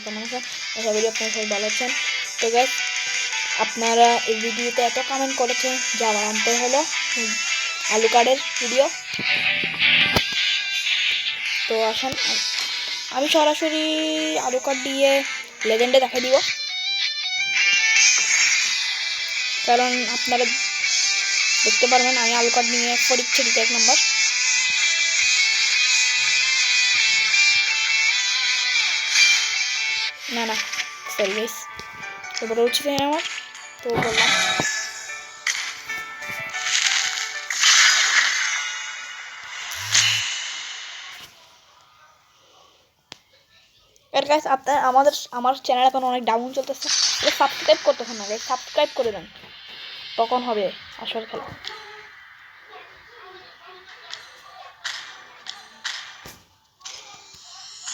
কেমন আছেন? আশা করি আপনারা সবাই ভালো আছেন। তো গাইস, আপনারা এই ভিডিওতে এত কমেন্ট করেছেন যে আমার আনতে হলো আলু কার্ডের ভিডিও। তো আসেন আমি সরাসরি আলু কার্ড দিয়ে লেজেন্ডে দেখাই দিব, কারণ আপনারা দেখতে পারবেন আমি আলু কার্ড নিয়ে পরীক্ষা দিতে 1 নম্বর। না না সরি গাইস, এবারে উঠছে আমার, তো বললাম গাইস আপনার আমার চ্যানেল এখন অনেক ডাউন চলতেছে, সাবস্ক্রাইব করতেছেন না গাইস, সাবস্ক্রাইব করে দেন, তখন হবে আসল খেলা।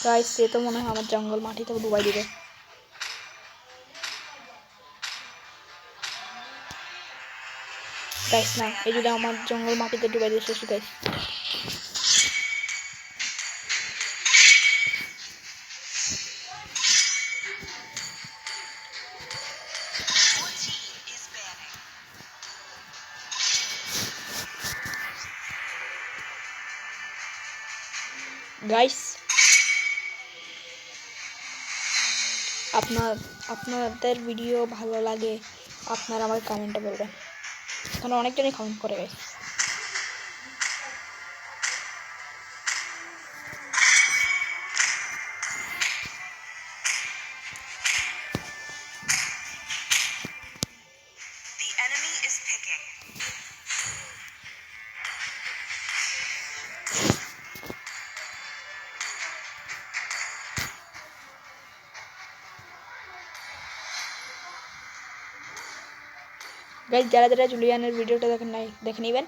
গাইস সে তো মনে হয় আমার জঙ্গল মাটি থেকে ডুবাই দিবে। গাইস না, এই যদি আমার জঙ্গল মাটিতে ডুবাই দিয়ে শেষ গাইস। গাইস আপনাদের ভিডিও ভালো লাগে আপনারা আমার কমেন্টে বলবেন, এখানে অনেকজনই কমেন্ট করে গাইস। গাইস যারা যারা জুলিয়ানের ভিডিওটা দেখেন নাই দেখে নেবেন।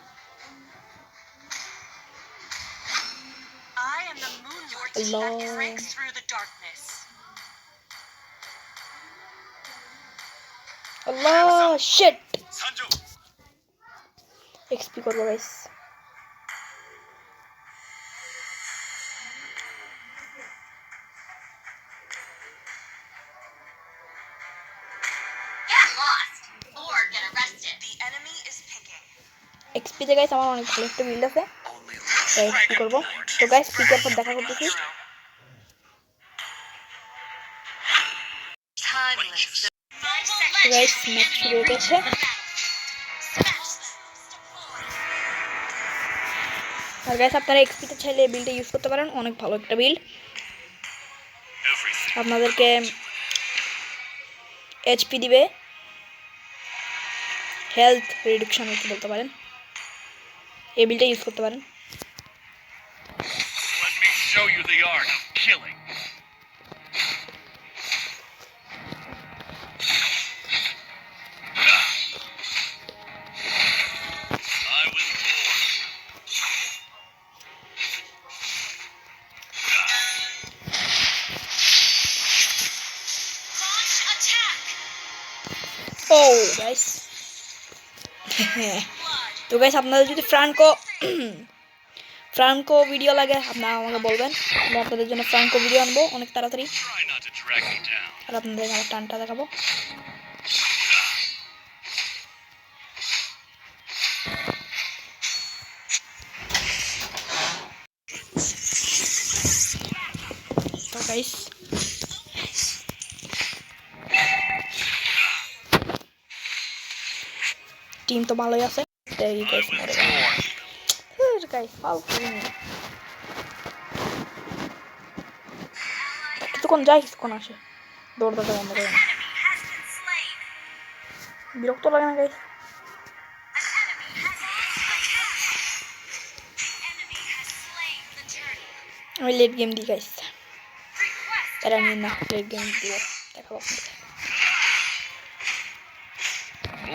আল্লাহ শিট, এক্সপি করবো গাইস। এক্সপিতে গাইস আমার অনেক ভালো একটা বিল্ড আছে, তাই এক্সপি করবো। তো গাইস স্পিকার পর দেখা করতেছি। গাইস ম্যাচ শুরু হয়ে গেছে। আর গাইস আপনারা এক্সপিতে চাইলে এই বিল্ডটা ইউজ করতে পারেন, অনেক ভালো একটা বিল্ড। আপনাদেরকে এইচপি দিবে, হেলথ রিডাকশন একটু বলতে পারেন, এই বিলটা ইউজ করতে পারেন। গাইস তো গাইস আপনাদের যদি ফ্রাঙ্কো ভিডিও লাগে আপনারা আমাকে বলবেন, আমি আপনাদের জন্য ফ্রাঙ্কো ভিডিও আনবো অনেক তাড়াতাড়ি, আর আপনাদের আমার টানটা দেখাবো। তো গাইস টিম তো ভালোই আছে, গাইস মরে গেল গাইস ফালতু কিছুক্ষণ যাই কিছুক্ষণ আসে, দৌড়াতে বন্ধ করে না, বিরক্ত লাগে না গাইস। আমি লেট গেম দিই গাইস, এরা নিয়ে না লেট গেম দিব দেখাবো।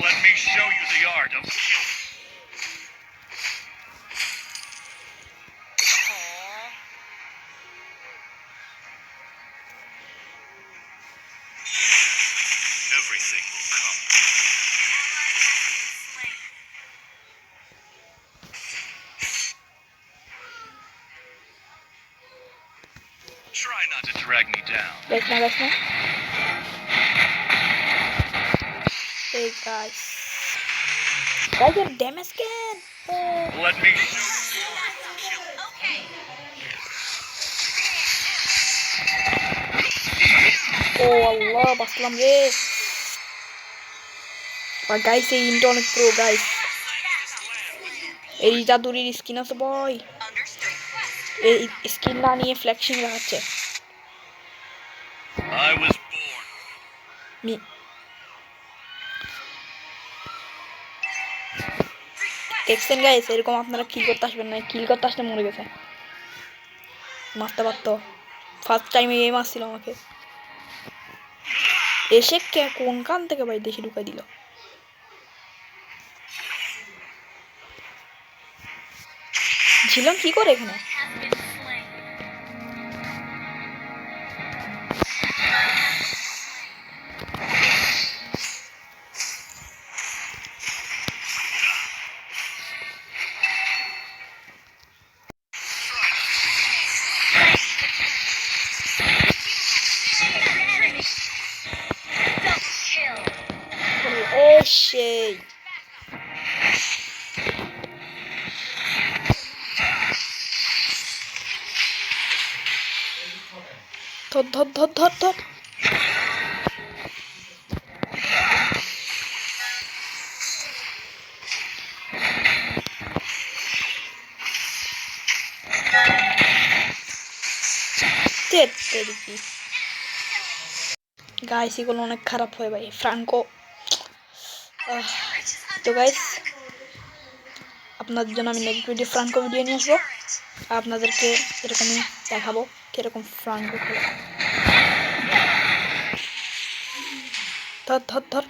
Let me show you the art of killing. Everything will come. Try not to drag me down. Guys, now, guys, now. Hey, guys. Guys, your damage can. Let me. Oh Allah, baslam ye. But guys, say internet pro, guys. এই জাদুরির skin আছে বয়, এই skin না নিয়ে flexing লাগাচ্ছে। দেখছেন guys, এরকম আপনারা কিল করতে আসবেন না, কিল করতে আসলে মরে গেছে, মারতে পারতো। ফার্স্ট টাইমে এই মারছিল আমাকে, এসে কোন কান থেকে ভাই দেশে ঢুকাই দিল। ছিলাম কি করে এখানে? সেই ধর ধর ধর ধর ধর। গাইস এগুলো অনেক খারাপ হয় ভাই, ফ্রাঙ্কো। তো গাইস, আপনাদের জন্য আমি নেক্সট ভিডিও ফ্রাঙ্কো ভিডিও নিয়ে আসবো, আপনাদেরকে এরকমই দেখাবো কিরকম ফ্রাঙ্কো খেলে। ধর ধর ধর।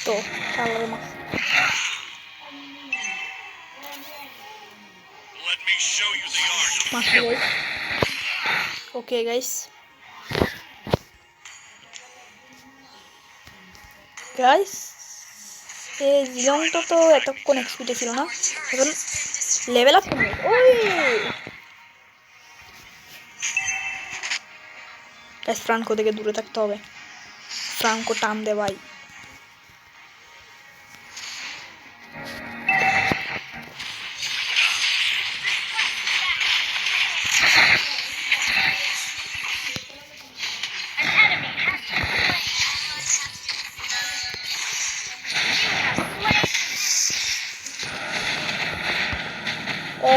তো শালার মাছ। ওকে গাইস, গাইস এই জিলংটা তো এতক্ষণ এক্সপিটে ছিল না, এখন লেভেল আপ করবে। ওই গাইস, ফ্রাঙ্কো থেকে দূরে থাকতে হবে, ফ্রাঙ্কো টান দে ভাই।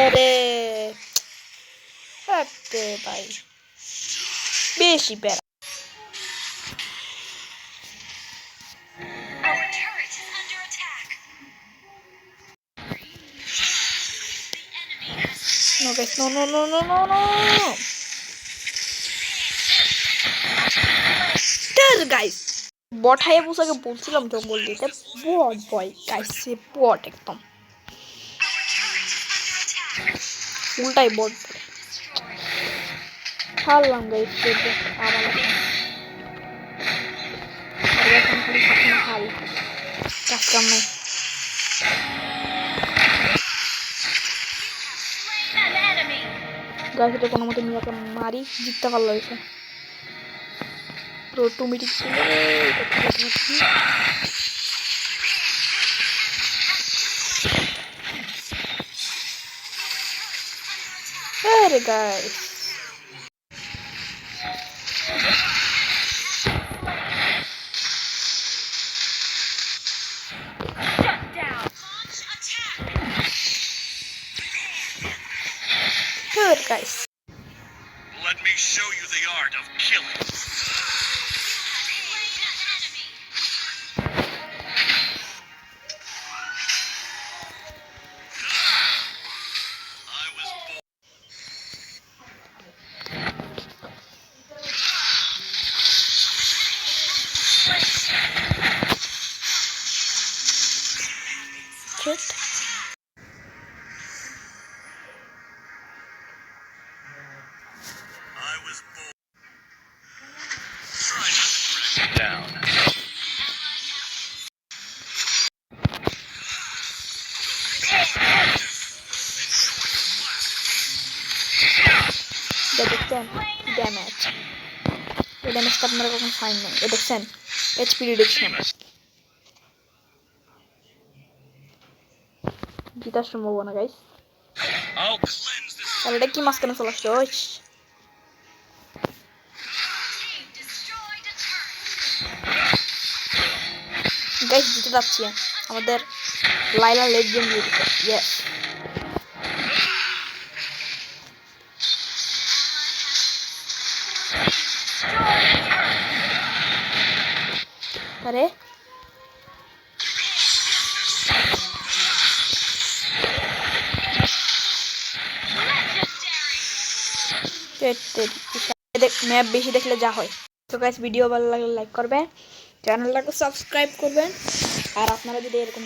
আরে ভাই বেশি প্যারা। No guys, no no no no no no. Guys bot হায়াবুসাকে বলছিলাম জঙ্গল দিতে, বট বয় গাইস, সে বট একদম উল্টাই বট। ছাড়লাম গাইস, আবার কাজ কাম নাই। গাইস এটা কোনো মতে মিয়াকে মারি জিততে পারলো হয়েছে, অটোমেটিক ছিল। আরে guys good guys. Let me show you the art of killing. Shit. দেখছেন কি ড্যামেজ, এই ড্যামেজটা আপনারা কখন ফাইন নাই। এ দেখছেন এইচপি রিডাকশন, জিতার সম্ভাবনা গাইস। I'll cleanse this. আর এটা কি মাঝখানে চলে আসছে, ওই গাইস জিতে যাচ্ছি। আমাদের লাইলা লেট গেম দিয়ে দিচ্ছে, ইয়েস। আরে ম্যাপ বেশি দেখলে যা হয়। তো গাইস ভিডিও ভালো লাগলে লাইক করবেন, চ্যানেলটাকে সাবস্ক্রাইব করবেন। আর আপনারা যদি এরকম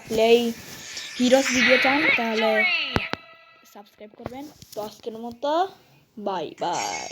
প্লে হিরোস ভিডিও চান তাহলে সাবস্ক্রাইব করবেন। তো আজকের মতো বাই বাই।